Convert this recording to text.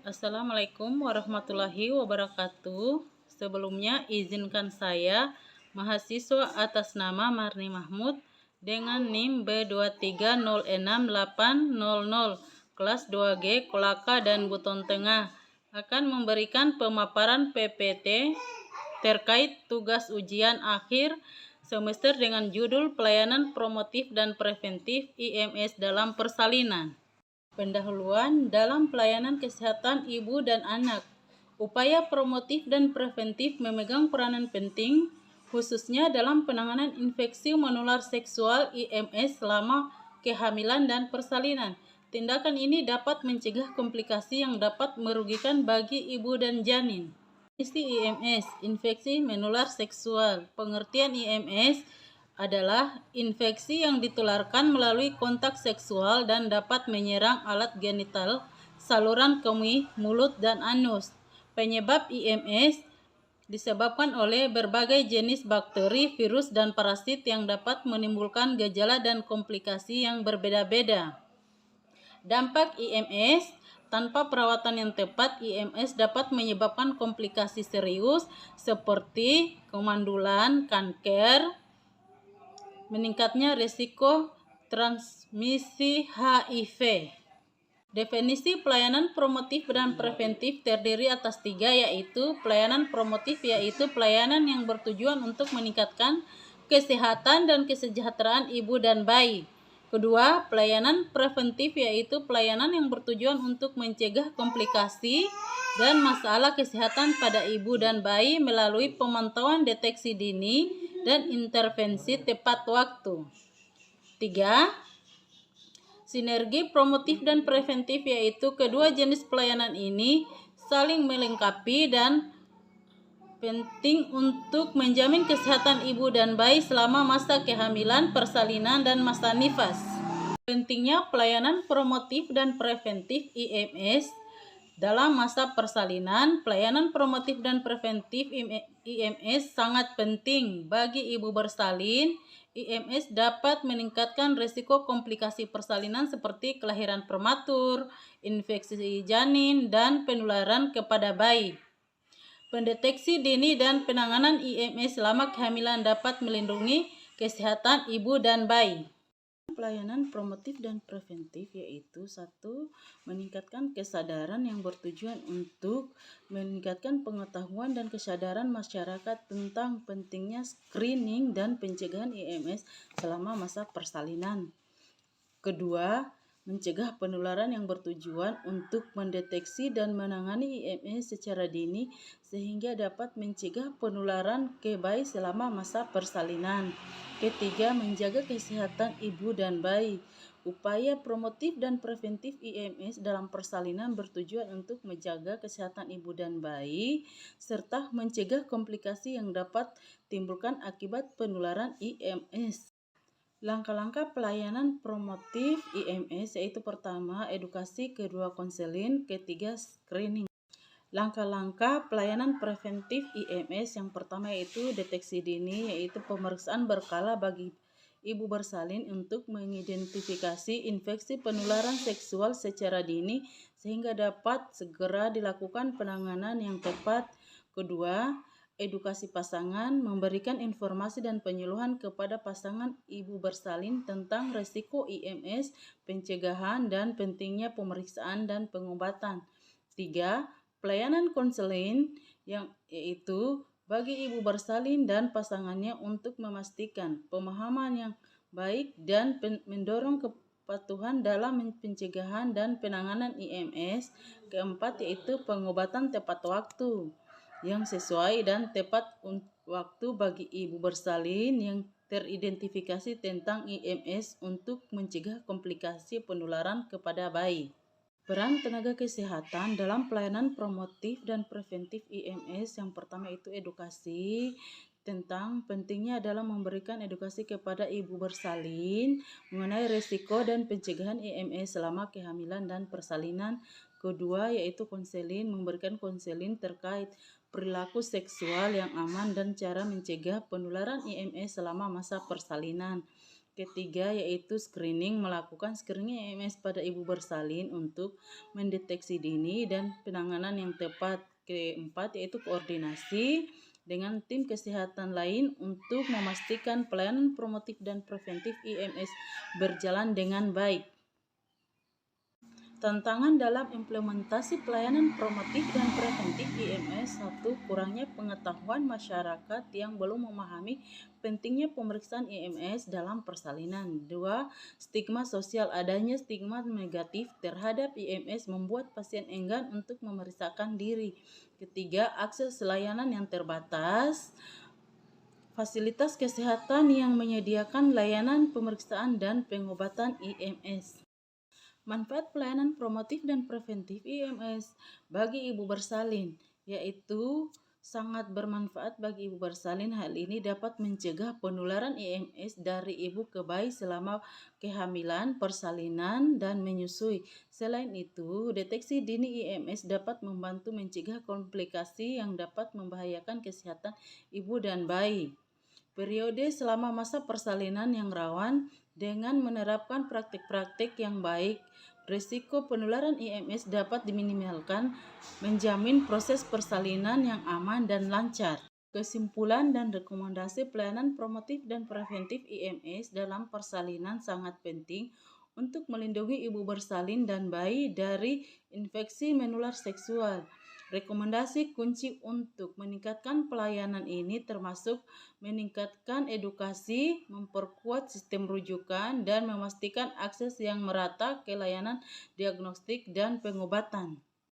Assalamualaikum warahmatullahi wabarakatuh. Sebelumnya izinkan saya, mahasiswa atas nama Marni Mahmud dengan NIM B23066800 kelas 2G Kolaka dan Buton Tengah akan memberikan pemaparan PPT terkait tugas ujian akhir semester dengan judul Pelayanan Promotif dan Preventif IMS dalam Persalinan. Pendahuluan dalam pelayanan kesehatan ibu dan anak. Upaya promotif dan preventif memegang peranan penting, khususnya dalam penanganan infeksi menular seksual IMS selama kehamilan dan persalinan. Tindakan ini dapat mencegah komplikasi yang dapat merugikan bagi ibu dan janin. Definisi IMS, infeksi menular seksual. Pengertian IMS adalah infeksi yang ditularkan melalui kontak seksual dan dapat menyerang alat genital, saluran kemih, mulut, dan anus. Penyebab IMS disebabkan oleh berbagai jenis bakteri, virus, dan parasit yang dapat menimbulkan gejala dan komplikasi yang berbeda-beda. Dampak IMS: tanpa perawatan yang tepat, IMS dapat menyebabkan komplikasi serius seperti kemandulan, kanker, meningkatnya risiko transmisi HIV. Definisi pelayanan promotif dan preventif terdiri atas 3, yaitu pelayanan promotif yaitu pelayanan yang bertujuan untuk meningkatkan kesehatan dan kesejahteraan ibu dan bayi. Kedua, pelayanan preventif yaitu pelayanan yang bertujuan untuk mencegah komplikasi dan masalah kesehatan pada ibu dan bayi melalui pemantauan deteksi dini dan intervensi tepat waktu. 3. Sinergi promotif dan preventif yaitu kedua jenis pelayanan ini saling melengkapi dan penting untuk menjamin kesehatan ibu dan bayi selama masa kehamilan, persalinan, dan masa nifas. Pentingnya pelayanan promotif dan preventif IMS dalam masa persalinan. Pelayanan promotif dan preventif IMS sangat penting bagi ibu bersalin. IMS dapat meningkatkan risiko komplikasi persalinan seperti kelahiran prematur, infeksi janin, dan penularan kepada bayi. Pendeteksi dini dan penanganan IMS selama kehamilan dapat melindungi kesehatan ibu dan bayi. Pelayanan promotif dan preventif yaitu 1. Meningkatkan kesadaran yang bertujuan untuk meningkatkan pengetahuan dan kesadaran masyarakat tentang pentingnya screening dan pencegahan IMS selama masa persalinan. Kedua, mencegah penularan yang bertujuan untuk mendeteksi dan menangani IMS secara dini sehingga dapat mencegah penularan ke bayi selama masa persalinan. Ketiga, menjaga kesehatan ibu dan bayi. Upaya promotif dan preventif IMS dalam persalinan bertujuan untuk menjaga kesehatan ibu dan bayi serta mencegah komplikasi yang dapat timbulkan akibat penularan IMS. Langkah-langkah pelayanan promotif IMS yaitu pertama, edukasi, kedua, konseling, ketiga, screening. Langkah-langkah pelayanan preventif IMS yang pertama yaitu deteksi dini, yaitu pemeriksaan berkala bagi ibu bersalin untuk mengidentifikasi infeksi penularan seksual secara dini sehingga dapat segera dilakukan penanganan yang tepat. Kedua, edukasi pasangan, memberikan informasi dan penyuluhan kepada pasangan ibu bersalin tentang risiko IMS, pencegahan, dan pentingnya pemeriksaan dan pengobatan. 3. Pelayanan konseling yang yaitu bagi ibu bersalin dan pasangannya untuk memastikan pemahaman yang baik dan mendorong kepatuhan dalam pencegahan dan penanganan IMS. Keempat yaitu pengobatan tepat waktu yang sesuai dan tepat waktu bagi ibu bersalin yang teridentifikasi tentang IMS untuk mencegah komplikasi penularan kepada bayi. Peran tenaga kesehatan dalam pelayanan promotif dan preventif IMS yang pertama itu edukasi tentang pentingnya dalam memberikan edukasi kepada ibu bersalin mengenai risiko dan pencegahan IMS selama kehamilan dan persalinan. Kedua yaitu konseling, memberikan konseling terkait perilaku seksual yang aman dan cara mencegah penularan IMS selama masa persalinan. Ketiga yaitu screening, melakukan screening IMS pada ibu bersalin untuk mendeteksi dini dan penanganan yang tepat. Keempat yaitu koordinasi dengan tim kesehatan lain untuk memastikan pelayanan promotif dan preventif IMS berjalan dengan baik. Tantangan dalam implementasi pelayanan promotif dan preventif IMS. 1. Kurangnya pengetahuan masyarakat yang belum memahami pentingnya pemeriksaan IMS dalam persalinan. 2. Stigma sosial. Adanya stigma negatif terhadap IMS membuat pasien enggan untuk memeriksakan diri. Ketiga, akses layanan yang terbatas. Fasilitas kesehatan yang menyediakan layanan pemeriksaan dan pengobatan IMS. Manfaat pelayanan promotif dan preventif IMS bagi ibu bersalin, yaitu sangat bermanfaat bagi ibu bersalin. Hal ini dapat mencegah penularan IMS dari ibu ke bayi selama kehamilan, persalinan, dan menyusui. Selain itu, deteksi dini IMS dapat membantu mencegah komplikasi yang dapat membahayakan kesehatan ibu dan bayi. Periode selama masa persalinan yang rawan. Dengan menerapkan praktik-praktik yang baik, risiko penularan IMS dapat diminimalkan, menjamin proses persalinan yang aman dan lancar. Kesimpulan dan rekomendasi pelayanan promotif dan preventif IMS dalam persalinan sangat penting untuk melindungi ibu bersalin dan bayi dari infeksi menular seksual. Rekomendasi kunci untuk meningkatkan pelayanan ini termasuk meningkatkan edukasi, memperkuat sistem rujukan, dan memastikan akses yang merata ke layanan diagnostik dan pengobatan.